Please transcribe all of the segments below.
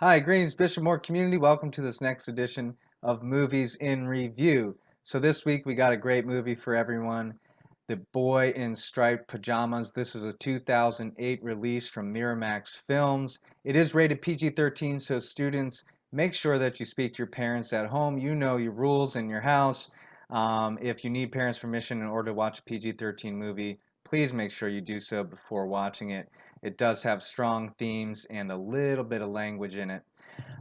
Hi, greetings, Bishop Moore community. Welcome to this next edition of Movies in Review. So this week we got a great movie for everyone, The Boy in Striped Pajamas. This is a 2008 release from Miramax Films. It is rated PG-13, so students, make sure that you speak to your parents at home. You know your rules in your house. If you need parents' permission in order to watch a PG-13 movie, please make sure you do so before watching it. It does have strong themes and a little bit of language in it.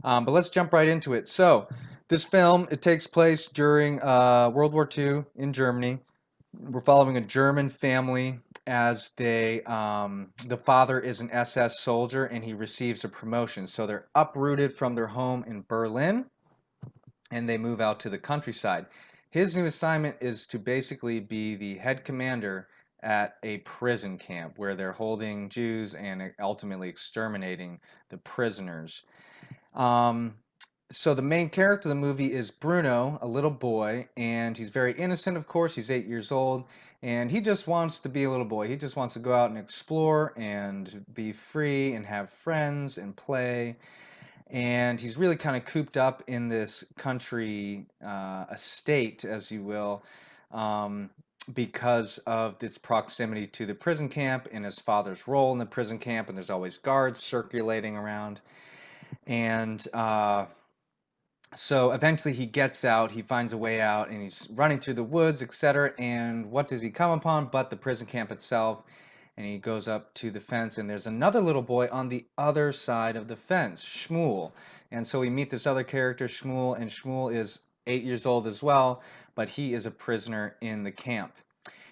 But let's jump right into it. So, this film, it takes place during World War II in Germany. We're following a German family as the father is an SS soldier and he receives a promotion. So they're uprooted from their home in Berlin and they move out to the countryside. His new assignment is to basically be the head commander at a prison camp where they're holding Jews and ultimately exterminating the prisoners. Um, so the main character of the movie is Bruno, a little boy, and he's very innocent, of course. He's 8 years old, and he just wants to be a little boy. He just wants to go out and explore and be free and have friends and play, and he's really kind of cooped up in this country estate, as you will, um, because of its proximity to the prison camp and his father's role in the prison camp. And there's always guards circulating around. And so eventually he gets out, he finds a way out, and he's running through the woods, etc. And what does he come upon but the prison camp itself? And he goes up to the fence, and there's another little boy on the other side of the fence, Shmuel. And so we meet this other character, Shmuel, and Shmuel is 8 years old as well, but he is a prisoner in the camp.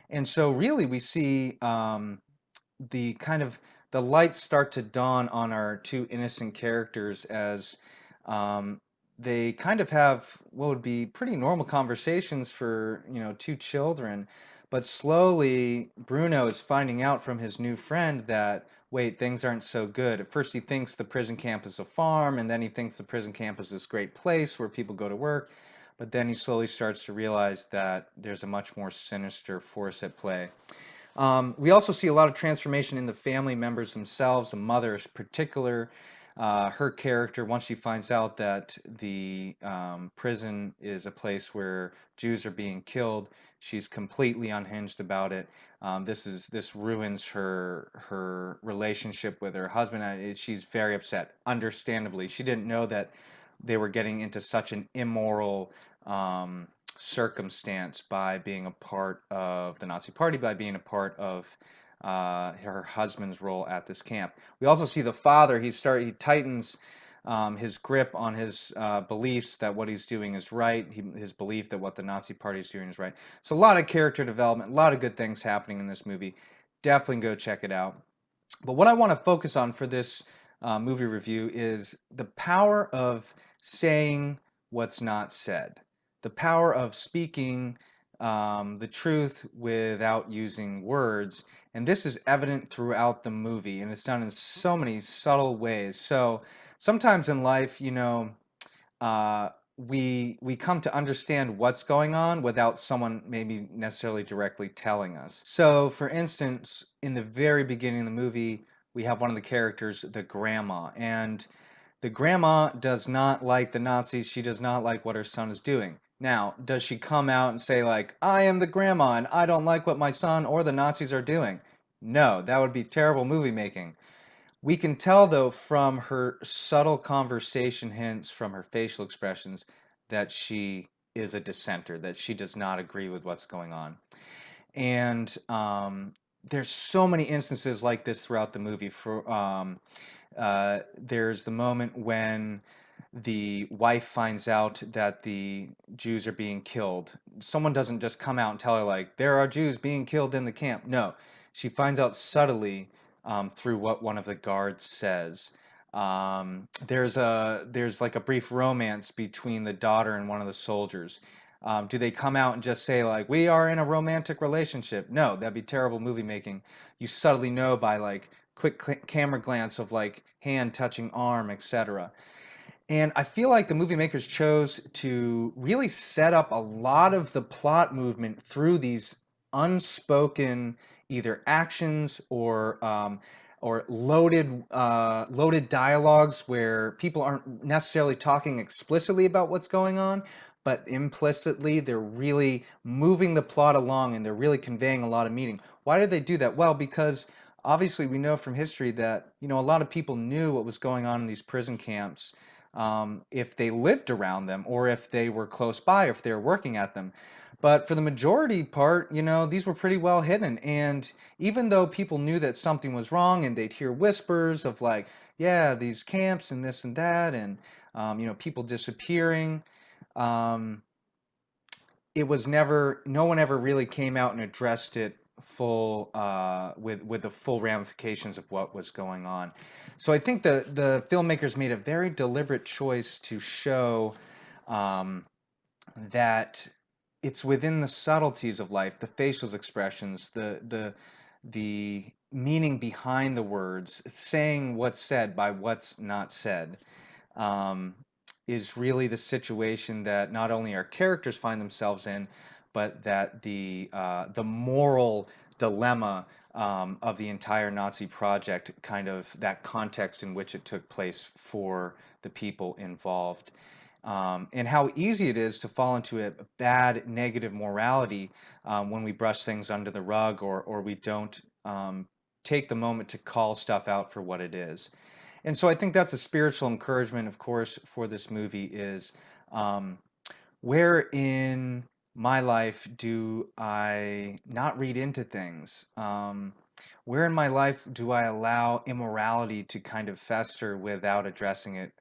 And so really we see the kind of the lights start to dawn on our two innocent characters as um, they kind of have what would be pretty normal conversations for two children, but slowly Bruno is finding out from his new friend that wait, things aren't so good. At first he thinks the prison camp is a farm, and then he thinks the prison camp is this great place where people go to work, but then he slowly starts to realize that there's a much more sinister force at play. We also see a lot of transformation in the family members themselves. The mother, in particular, her character, once she finds out that the prison is a place where Jews are being killed, she's completely unhinged about it. This ruins her relationship with her husband. She's very upset, understandably. She didn't know that they were getting into such an immoral circumstance by being a part of the Nazi Party, by being a part of her husband's role at this camp. We also see the father. He tightens his grip on his beliefs that what he's doing is right. His belief that what the Nazi Party is doing is right. So a lot of character development, a lot of good things happening in this movie. Definitely go check it out. But what I want to focus on for this movie review is the power of saying what's not said, the power of speaking the truth without using words. And this is evident throughout the movie, and it's done in so many subtle ways. So sometimes in life, uh, we come to understand what's going on without someone maybe necessarily directly telling us. So, for instance, in the very beginning of the movie, we have one of the characters, the grandma, and the grandma does not like the Nazis. She does not like what her son is doing. Now, does she come out and say like, "I am the grandma and I don't like what my son or the Nazis are doing"? No, that would be terrible movie making. We can tell, though, from her subtle conversation hints, from her facial expressions, that she is a dissenter, that she does not agree with what's going on. And there's so many instances like this throughout the movie. There's the moment when the wife finds out that the Jews are being killed. Someone doesn't just come out and tell her like there are Jews being killed in the camp. No, she finds out subtly through what one of the guards says. There's like a brief romance between the daughter and one of the soldiers. Do they come out and just say like we are in a romantic relationship? No, that'd be terrible movie making. You subtly know by like quick camera glance of like hand touching arm, etc. And I feel like the movie makers chose to really set up a lot of the plot movement through these unspoken either actions or or loaded dialogues where people aren't necessarily talking explicitly about what's going on, but implicitly they're really moving the plot along and they're really conveying a lot of meaning. Why did they do that? Well, because obviously we know from history that a lot of people knew what was going on in these prison camps, if they lived around them or if they were close by, or if they were working at them. But for the majority part, these were pretty well hidden. And even though people knew that something was wrong and they'd hear whispers of like, yeah, these camps and this and that, and people disappearing, um, it was never, no one ever really came out and addressed it full with the full ramifications of what was going on. So I think the filmmakers made a very deliberate choice to show um, that it's within the subtleties of life, the facial expressions, the meaning behind the words, saying what's said by what's not said, um, is really the situation that not only our characters find themselves in, but that the moral dilemma of the entire Nazi project, kind of that context in which it took place for the people involved. And how easy it is to fall into a bad negative morality when we brush things under the rug, or we don't take the moment to call stuff out for what it is. And so I think that's a spiritual encouragement, of course, for this movie is, um, where in my life do I not read into things? Where in my life do I allow immorality to kind of fester without addressing it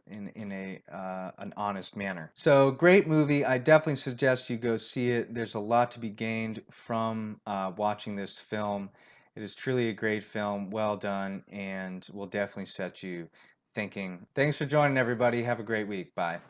in a an honest manner? So great movie. I definitely suggest you go see it. There's a lot to be gained from watching this film. It is truly a great film, well done, and will definitely set you thinking. Thanks for joining, everybody. Have a great week. Bye.